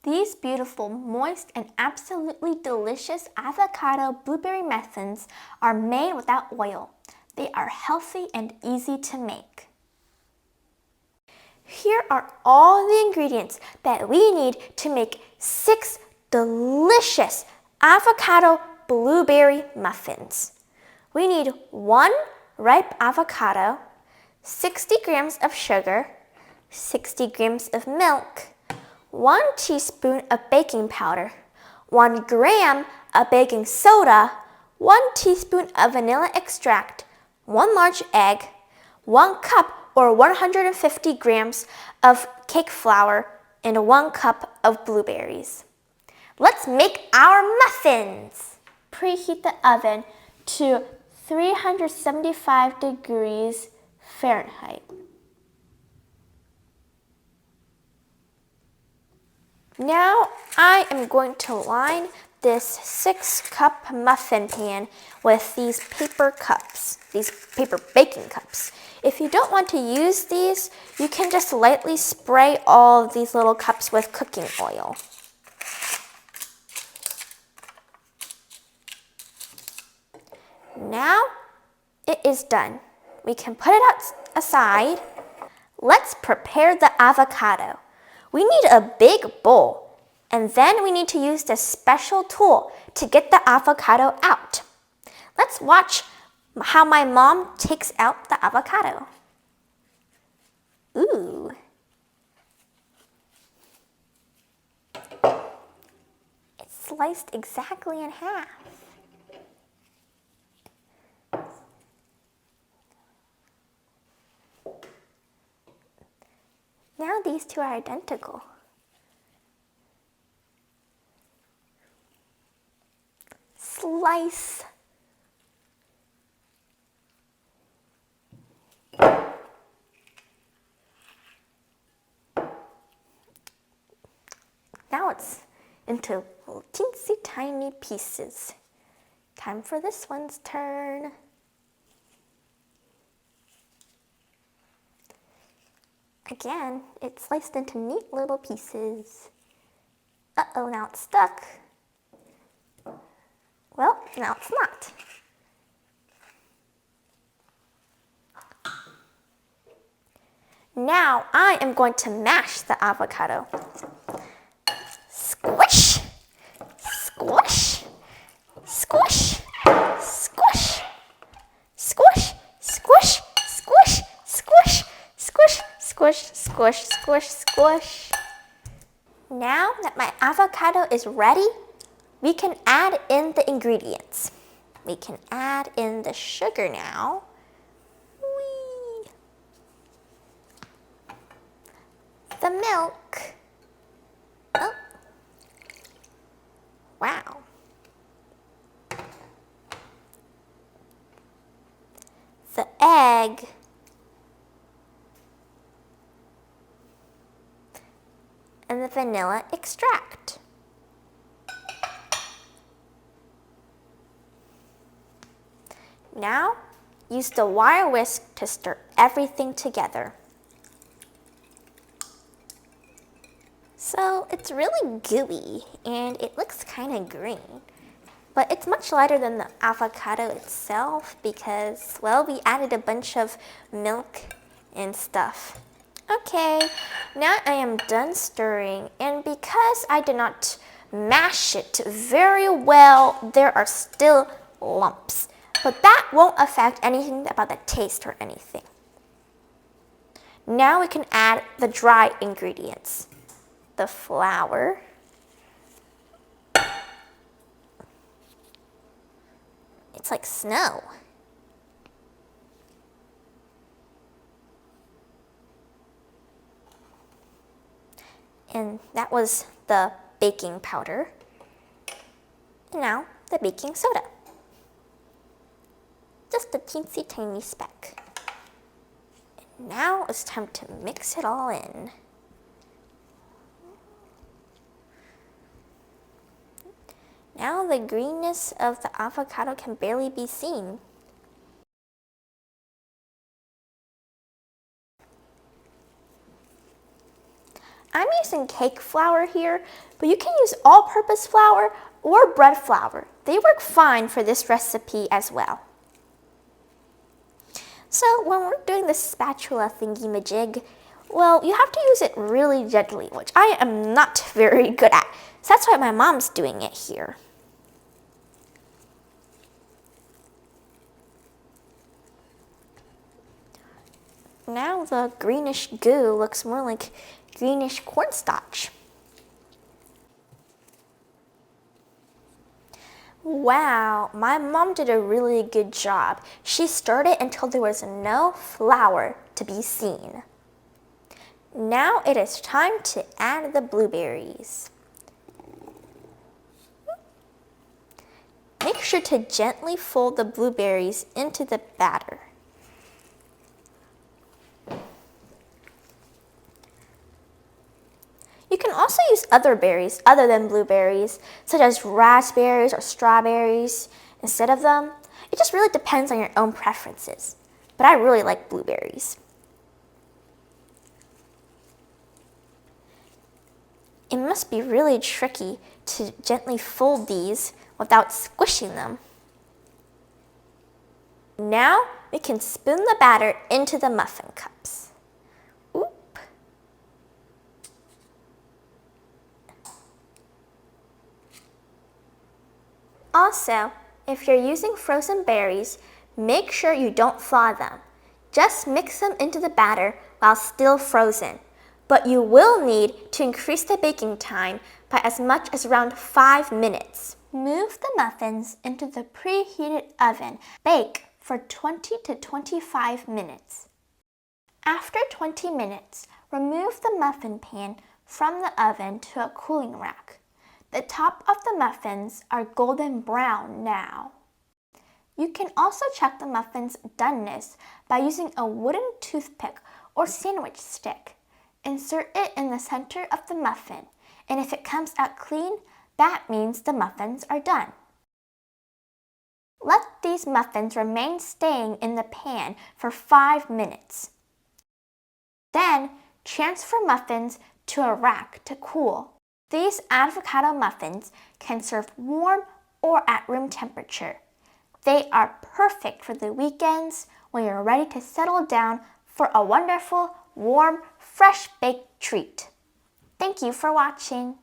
These beautiful, moist, and absolutely delicious avocado blueberry muffins are made without oil. They are healthy and easy to make. Here are all the ingredients that we need to make 6 delicious avocado blueberry muffins. We need 1 ripe avocado, 60 grams of sugar, 60 grams of milk, 1 teaspoon of baking powder, 1 gram of baking soda, 1 teaspoon of vanilla extract, 1 large egg, 1 cup or 150 grams of cake flour, and 1 cup of blueberries. Let's make our muffins! Preheat the oven to 375 degrees Fahrenheit. Now I am going to line this 6-cup muffin pan with these paper cups, these paper baking cups. If you don't want to use these, you can just lightly spray all of these little cups with cooking oil. Now it is done. We can put it aside. Let's prepare the avocado. We need a big bowl, and then we need to use this special tool to get the avocado out. Let's watch how my mom takes out the avocado. Ooh. It's sliced exactly in half. Now these two are identical. Slice. Now it's into little teensy tiny pieces. Time for this one's turn. Again, it's sliced into neat little pieces. Uh-oh, now it's stuck. Well, now it's not. Now I am going to mash the avocado. Squish, squish, squish, squish, squish, squish, squish, squish, squish, squish, squish, squish, squish. Now that my avocado is ready, we can add in the ingredients. We can add in the sugar now. Whee! The milk. Oh. Wow. The egg. And the vanilla extract. Now, use the wire whisk to stir everything together. So it's really gooey and it looks kind of green, but it's much lighter than the avocado itself because, well, we added a bunch of milk and stuff. Okay, now I am done stirring, and because I did not mash it very well, there are still lumps. But that won't affect anything about the taste or anything. Now we can add the dry ingredients. The flour. It's like snow. And that was the baking powder. And now the baking soda. Just a teensy tiny speck. And now it's time to mix it all in. Now the greenness of the avocado can barely be seen. I'm using cake flour here, but you can use all-purpose flour or bread flour. They work fine for this recipe as well. So when we're doing the spatula thingy-majig, well, you have to use it really gently, which I am not very good at. So that's why my mom's doing it here. Now the greenish goo looks more like greenish cornstarch. Wow, my mom did a really good job. She stirred it until there was no flour to be seen. Now it is time to add the blueberries. Make sure to gently fold the blueberries into the batter. You can also use other berries other than blueberries, such as raspberries or strawberries instead of them. It just really depends on your own preferences, but I really like blueberries. It must be really tricky to gently fold these without squishing them. Now we can spoon the batter into the muffin cups. Also, if you're using frozen berries, make sure you don't thaw them. Just mix them into the batter while still frozen. But you will need to increase the baking time by as much as around 5 minutes. Move the muffins into the preheated oven. Bake for 20 to 25 minutes. After 20 minutes, remove the muffin pan from the oven to a cooling rack. The top of the muffins are golden brown now. You can also check the muffin's doneness by using a wooden toothpick or sandwich stick. Insert it in the center of the muffin, and if it comes out clean, that means the muffins are done. Let these muffins remain staying in the pan for 5 minutes. Then, transfer muffins to a rack to cool. These avocado muffins can serve warm or at room temperature. They are perfect for the weekends when you're ready to settle down for a wonderful, warm, fresh baked treat. Thank you for watching.